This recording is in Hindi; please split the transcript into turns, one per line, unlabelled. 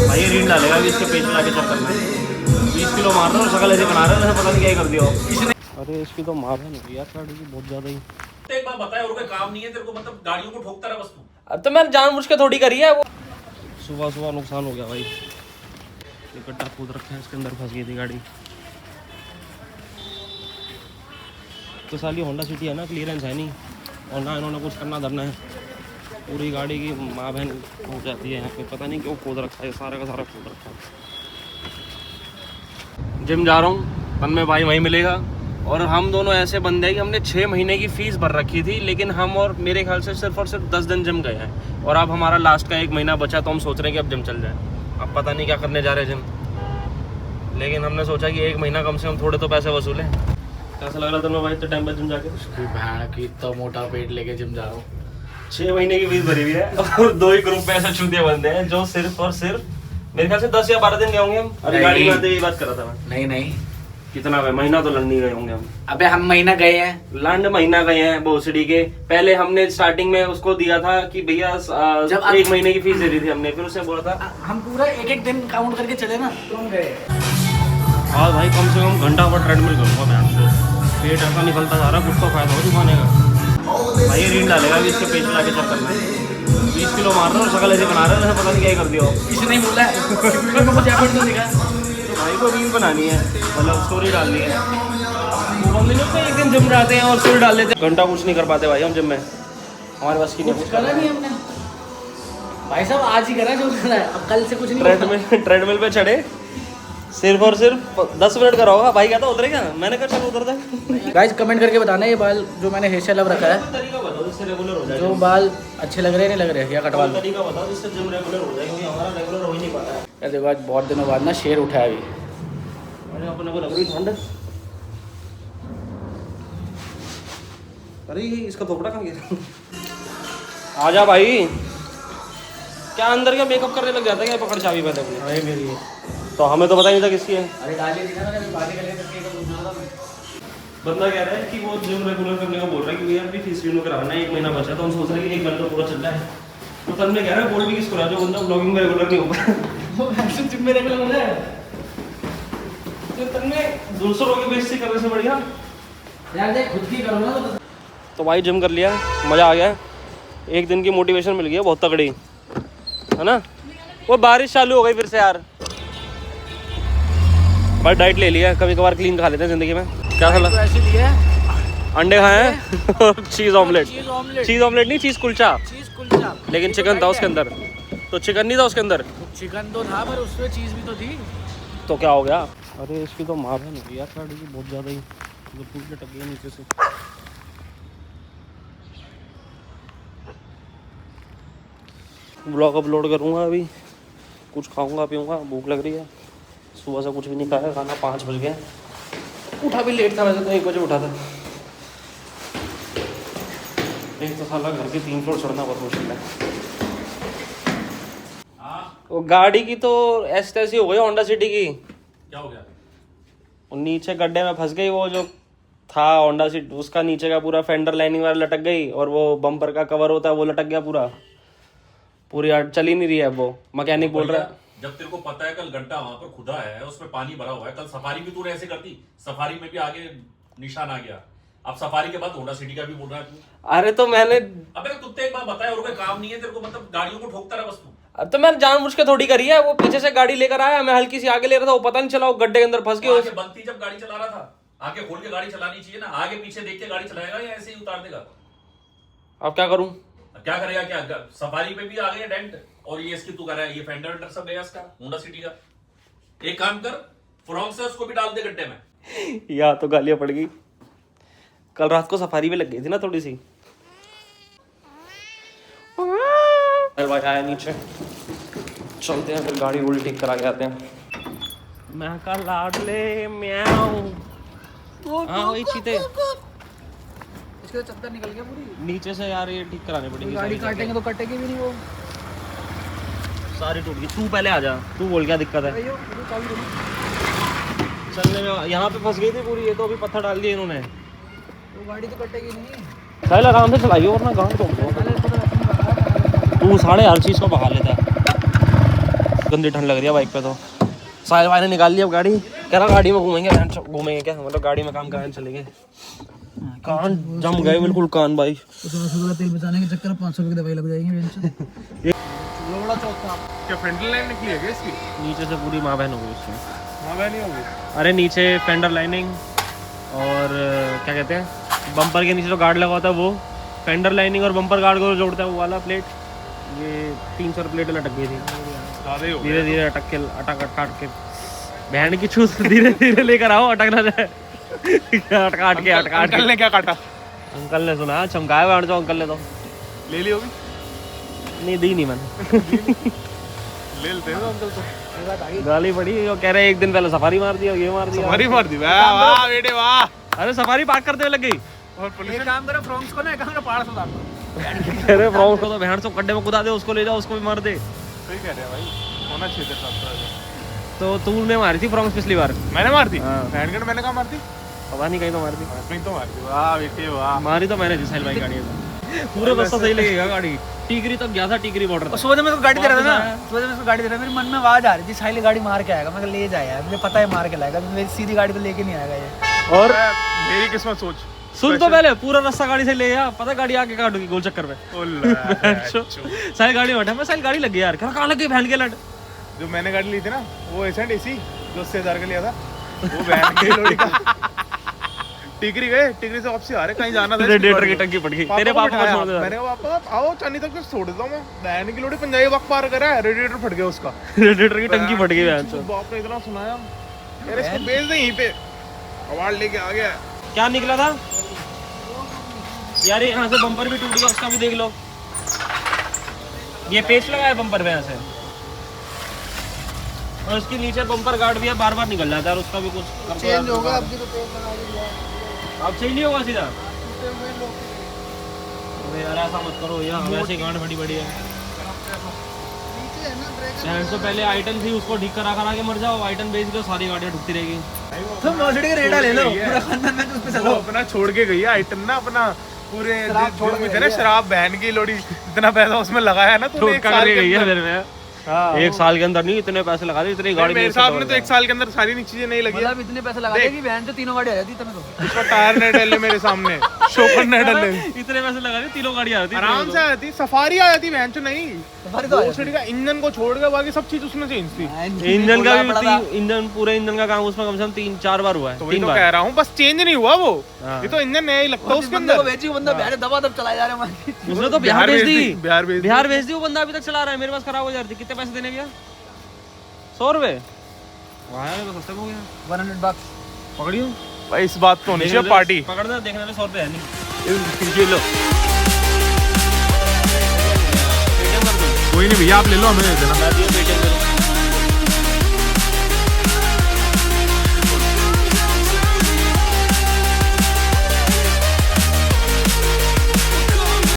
भाई रील डालेगा कि इसके पेज में लाके चेक करना है। 20 किलो मार रहा है और शक्ल ऐसे बना रहा है जैसे पता नहीं क्या ही कर दिया हो। अरे इसकी तो मार है नहीं यार गाड़ी की बहुत ज्यादा ही।
एक बार बताया और कोई काम नहीं है तेरे को, मतलब गाड़ियों को ठोकता रहा बस तू।
अब तो मैंने जानबूझ के थोड़ी करी है वो। सुबह सुबह नुकसान हो गया भाई। ये गड्ढा कूद रखा है, इसके अंदर फंस गई थी गाड़ी। तो साली होंडा सिटी है ना, क्लियरेंस है नहीं और ना इन्होंने कुछ करना धरना है। पूरी गाड़ी की माँ बहन हो जाती है यहाँ पे, पता नहीं क्यों खोद रखा है, सारा का सारा खोद रखा है। जिम जा रहा हूँ, तन्मय भाई वहीं मिलेगा। और हम दोनों ऐसे बंदे हैं कि हमने 6 महीने की फ़ीस भर रखी थी, लेकिन हम और मेरे ख्याल से सिर्फ और सिर्फ 10 दिन जिम गए हैं। और अब हमारा लास्ट का 1 महीना बचा, तो हम सोच रहे हैं कि अब जिम चल जाए। अब पता नहीं क्या करने जा रहे हैं जिम, लेकिन हमने सोचा कि 1 महीना कम से कम थोड़े तो पैसे वसूलें। कैसा लग रहा था भाई इतने टाइम बाद जिम जाके?
भैया की इतना मोटा पेट लेके जिम जा रहा हूँ।
6 महीने की फीस भरी हुई है और 2 ही ग्रुप में ऐसे छूते बंदे हैं जो सिर्फ और सिर्फ मेरे ख्याल से 10 या 12 दिन गए होंगे हम। अरे गाड़ी में आते ही बात कर रहा था मैं।
नहीं
कितना गए? महीना तो लंड नहीं गए होंगे हम।
अबे हम महीना गए हैं,
लंड महीना गए हैं भोसड़ी के। पहले हमने स्टार्टिंग में उसको दिया था कि भैया जब 1 महीने की फीस दे दी थी हमने, फिर उसने बोला था
हम पूरा एक दिन काउंट करके चले ना तो हम गए।
आज भाई कम से कम घंटा पर ट्रेडमिल करूँगा मैं। पेट ऐसा निकलता जा रहा है, कुछ तो फायदा हो दिखाने का। भाई रील डालेगा कि इसके पेज में लाके चेक करना है। 20 किलो मार रहा है और शक्ल ऐसे बना रहा है जैसे पता नहीं क्या ही कर दिया हो।
इसने नहीं बोला है मुझे एफर्ट तो दिखा।
तो भाई को रील बनानी है, मतलब स्टोरी डालनी है। वो हम लोग एक दिन जिम जाते हैं और स्टोरी डाल लेते हैं। घंटा कुछ नहीं कर पाते भाई हम जिम में, हमारे पास की नहीं।
कुछ करा नहीं हमने भाई साहब, आज ही करा जो करना है, अब कल से कुछ नहीं।
ट्रेडमिल पे चढ़े, सिर्फ और सिर्फ 10 मिनट करा होगा। भाई कहता उतरेगा, मैंने कहा चलो उतर दे।
गाइस कमेंट करके बताना ये बाल जो मैंने हेयर स्टाइल अब रखा है,
तरीका बताओ जिससे रेगुलर हो जाए।
जो बाल अच्छे लग रहे हैं नहीं लग रहे या कटवा लो।
तरीका बताओ जिससे जिम रेगुलर हो जाए, क्योंकि हमारा रेगुलर हो ही नहीं पाता है।
यार देखो आज बहुत दिनों बाद ना शेर उठा है अभी।
अरे अपने को लग रही ठंड। अरे इसका थोपड़ा कहाँ गया? आजा भाई। क्या अंदर क्या मेकअप करने लग जाता है क्या? पकड़ चाबी पहले अपनी।
अरे मेरी
तो हमें तो पता ही नहीं था किसकी है।
अरे गाली दी ना मैंने बातें करने करके तो पूछना था मैं।
बंदा कह रहा है कि वो जिम रेगुलर करने को बोल रहा है कि यार भी फीस रिन्यू कराना है, 1 महीना बचा, तो हम सोच रहे हैं कि 1 महीना तो पूरा चल रहा है। तो तब मैं कह रहा है बोल भी किसको रहा जो बंदा ब्लॉगिंग में रेगुलर नहीं हो पा रहा।
वो वैसे जिम में रेगुलर हो जाए
तो तब में दूसरों की बेइज्जती करने से बढ़िया
यार देख खुद की करो ना।
तो भाई जिम कर लिया, मज़ा आ गया। 1 दिन की मोटिवेशन मिल गई है बहुत तगड़ी, है ना? वो बारिश चालू हो गई फिर से यार। पर डाइट ले लिया, कभी कभार क्लीन खा लेते हैं ज़िंदगी में। क्या खा?
तो ऐसे दिया है
अंडे खाए हैं और चीज़ ऑमलेट। चीज़ ऑमलेट नहीं, चीज़ कुलचा।
चीज कुलचा,
लेकिन चिकन था उसके अंदर। तो चिकन नहीं था उसके अंदर।
चिकन तो था पर उसमें चीज भी तो थी।
तो क्या हो गया? अरे इसकी तो मार है नहीं यार गाड़ी की बहुत ज़्यादा ही, जो टूट लटक गई नीचे से। ब्लॉग अपलोड करूँगा अभी, कुछ खाऊंगा पीऊँगा, भूख लग रही है। सुबह से कुछ भी नहीं खाया, खाना 5 बज गए। उठा भी लेट था वैसे तो, 1 बजे उठा था। एक तो साला घर के 3 फ्लोर चढ़ना बहुत मुश्किल है। वो गाड़ी की तो ऐसी तैसी हो गई होंडा सिटी की।
क्या हो गया?
नीचे गड्ढे में फंस गई, वो जो था होंडा सिटी उसका नीचे का पूरा फेंडर लाइनिंग वाला लटक गई, और वो बम्पर का कवर होता है वो लटक गया पूरा। पूरी चल ही नहीं रही है वो। मैकेनिक बोल रहा है
जब तेरे को पता है कल गड्ढा वहां पर खुदा है, उसमें पानी भरा हुआ है, कल सफारी भी तूने ऐसे करती, सफारी में भी आगे निशान आ गया। अब सफारी के बाद होंडा सिटी का भी बोल रहा है तू।
अरे तो मैंने
अबे तुझे एक बार बताया और कोई काम नहीं है तेरे को, मतलब गाड़ियों को ठोकता रहा बस तू।
तो मैंने जानबूझ के थोड़ी करी है। वो पीछे से गाड़ी लेकर आया, मैं हल्की सी आगे ले रहा था, वो पता नहीं चला वो गड्ढे के अंदर फंस गया।
आगे बनती जब गाड़ी चला रहा था, आगे खोल के गाड़ी चलानी चाहिए ना। आगे पीछे देख के गाड़ी चलाएगा या ऐसे ही उतार देगा?
अब क्या करूं?
क्या करेगा? क्या सफारी पे भी आ गया डेंट, और ये इसकी तू कर रहा है, ये फेंडर वेंडर सब गया इसका होंडा सिटी का। एक काम कर, फ्रॉन्क से उसको भी डाल दे गड्ढे में।
या तो गालियां पड़ गई। कल रात को सफारी में लग गई थी ना थोड़ी सी। भाई आया नीचे, चलते हैं फिर गाड़ी वोड़ी ठीक करा के आते हैं। मैं का लाडले म्याऊ। हाँ वही चीते।
इसका चक्कर निकल गया पूरी
नीचे से यार, ये ठीक करानी पड़ेगी।
गाड़ी काटेंगे तो कटेगी भी नहीं वो,
सारी टूट गई। तू पहले आ जा, तू बोल क्या दिक्कत है? चलने में यहाँ पे फंस गई थी पूरी, ये तो अभी पत्थर डाल दिए इन्होंने।
वो गाड़ी तो कटेगी नहीं।
चल आराम से चलाइए और ना गाँव तो तू साढ़े हर चीज़ को बहा लेता है। गंदी ठंड लग रही है बाइक पे तो। साहिल भाई ने निकाल लिया अब गाड़ी, कह रहा गाड़ी में घूमेंगे, घूमेंगे क्या मतलब गाड़ी में काम कराने चलेंगे। कान जम गए बिल्कुल कान भाई।
तेल बचाने के चक्कर में 500 रुपए की दवाई लग जाएगी। लोड़ा चौथा
क्या फेंडर लाइन निकली है क्या इसकी?
नीचे से पूरी माँ बहन हो गई उसमें।
हाँ वह नहीं होगी।
अरे नीचे फेंडर लाइनिंग और क्या कहते हैं बम्पर के नीचे जो गार्ड लगा होता है वो, फेंडर लाइनिंग और बम्पर गार्ड को जोड़ता है वो वाला प्लेट, ये 300 प्लेट लटक गई थी।
ज़्यादा ही हो
धीरे धीरे अटक के अटक के बहन की चूस धीरे धीरे लेकर आओ, अटक ना जाए। अटकाट के
अंकल ने क्या काटा?
अंकल ने सुना चमकाया बैठ जाओ अंकल ने तो
ले ली होगी?
नहीं दी नहीं मैंने।
ले लेते हैं अंकल तो।
गाली पड़ी, वो कह रहे एक दिन पहले सफारी मार दिया, ये मार दिया।
सफारी मार दी। वाह वाह बेटे वाह।
अरे सफारी पार्क करते हुए लग गई।
और पुलिस
ये काम करो फ्रॉक्स को ना कहां का पहाड़ सुधार दो।
कह रहे फ्रॉक्स को तो बहन से गड्ढे में कुदा दे, उसको ले जाओ उसको भी मार दे।
सही कह रहे हैं भाई, होना चाहिए था।
तो तूने मारी थी फ्रॉक्स पिछली बार?
मैंने मार दी?
हाँ।
हैंडगन मैंने कहा मार दी?
पता नहीं कहीं तो मार दी।
नहीं तो मार दी। वाह बेटे वाह।
मारी तो मैंने थी साहिल भाई गाड़ी में। पूरे रास्ता सही लगेगा गाड़ी। टीकरी तक गया था, टीकरी बॉर्डर तक।
सुबह में तो गाड़ी दे रहा था ना, सुबह में उसको गाड़ी दे रहा था, मेरे मन में आवाज आ रही थी साहिल गाड़ी मार के आएगा। मैं कहा ले जाए यार, मुझे पता है मार के लाएगा, मेरी सीधी गाड़ी तो लेके नहीं आएगा ये।
और
मेरी किस्मत सोच।
सुन तो पहले, पूरा रास्ता गाड़ी से ले गया, पता गाड़ी आगे काटूगी गोल चक्कर में। साहिल गाड़ी में बैठा, मैं साहिल गाड़ी लग गई यार, कहाँ लग गई बहन के लट।
जो मैंने गाड़ी ली थी ना वो एसेंट एसी जो 80,000 का लिया था, वो बहन की लोड़ी का। टिकरी गए, टिकरी से वापसी आ रहे, कहीं जाना था।
रेडिएटर की टंकी फट गई। तेरे पापा को छोड़ दे।
मैंने पापा आओ चांदी तक छोड़ देता हूँ मैं। बहन की लोड़ी पंजाबी वक्त पार करा है, रेडिएटर फट गया उसका।
रेडिएटर की टंकी फट गई बहन से।
बाप ने इतना सुनाया यार, इसको बेच दे यहीं पे। अवार्ड लेके आ गया।
क्या निकला था यार? यहाँ से बम्पर भी टूट गया, उसका भी देख लो। ये पेच लगा है बम्पर पे यहाँ से, और उसके नीचे बम्पर गार्ड भी है, बार बार निकल जाता है, और उसका भी कुछ चेंज होगा। अब चेंज नहीं होगा सीधा। अरे यार ऐसा मत करो यार, वैसे ही गांड बड़ी बड़ी है। शहर से पहले आइटन थी, उसको ठीक करा के मर जाओ, आइटन बेच दो, सारी गाड़ियाँ ढुकती रहेगी।
तुम मर्सिडीज का रेडा ले लो, पूरा खानदान में उस पे चलो।
अपना छोड़ के गई है आइटन ना, अपना पूरे छोड़ के ना शराब बहन की लोड़ी, इतना पैसा उसमें लगाया ना तूने।
एक साल के अंदर नहीं, इतने पैसे लगा दे, इतनी गाड़ी
मेरे साहब ने तो एक साल के अंदर सारी चीजें नहीं लगी।
मतलब इतने पैसे लगा दिए कि बहन तो तीनों गाड़ी आ जाती तुम्हें तो।
उसका टायर नहीं डले मेरे सामने, शोकर नहीं डले।
इतने पैसे लगा दिए, तीनों गाड़ी आती
आराम से आती, सफारी आ जाती बहन चो। नहीं
सफारी तो आ
भोसड़ी का इंजन को छोड़ के बाकी सब चीज उसमें चेंज थी।
इंजन का भी, इंजन पूरे इंजन का काम उसमें कम से कम 3-4 बार हुआ है।
तो वही तो कह रहा हूँ, बस चेंज नहीं हुआ वो।
हाँ।
ये तो इंजन नया ही लगता है उसके अंदर।
बंदा बिहार दबा दब चला जा रहा है।
उसने तो बिहार भेज दी,
बिहार
भेज दी। वो बंदा अभी तक चला रहा है, मेरे पास खराब हो जा रही थी। कितने पैसे देने भैया? 100 रुपए। वाह तो सस्ते हो गया।
100 bucks
पकड़ियो
भाई, इस बात तो होनी चाहिए पार्टी।
पकड़ना, देखने में 100 रुपए है नहीं। ये लो,
कोई नहीं भैया, आप ले लो, हमें दे देना।
मैं दियो पेटीएम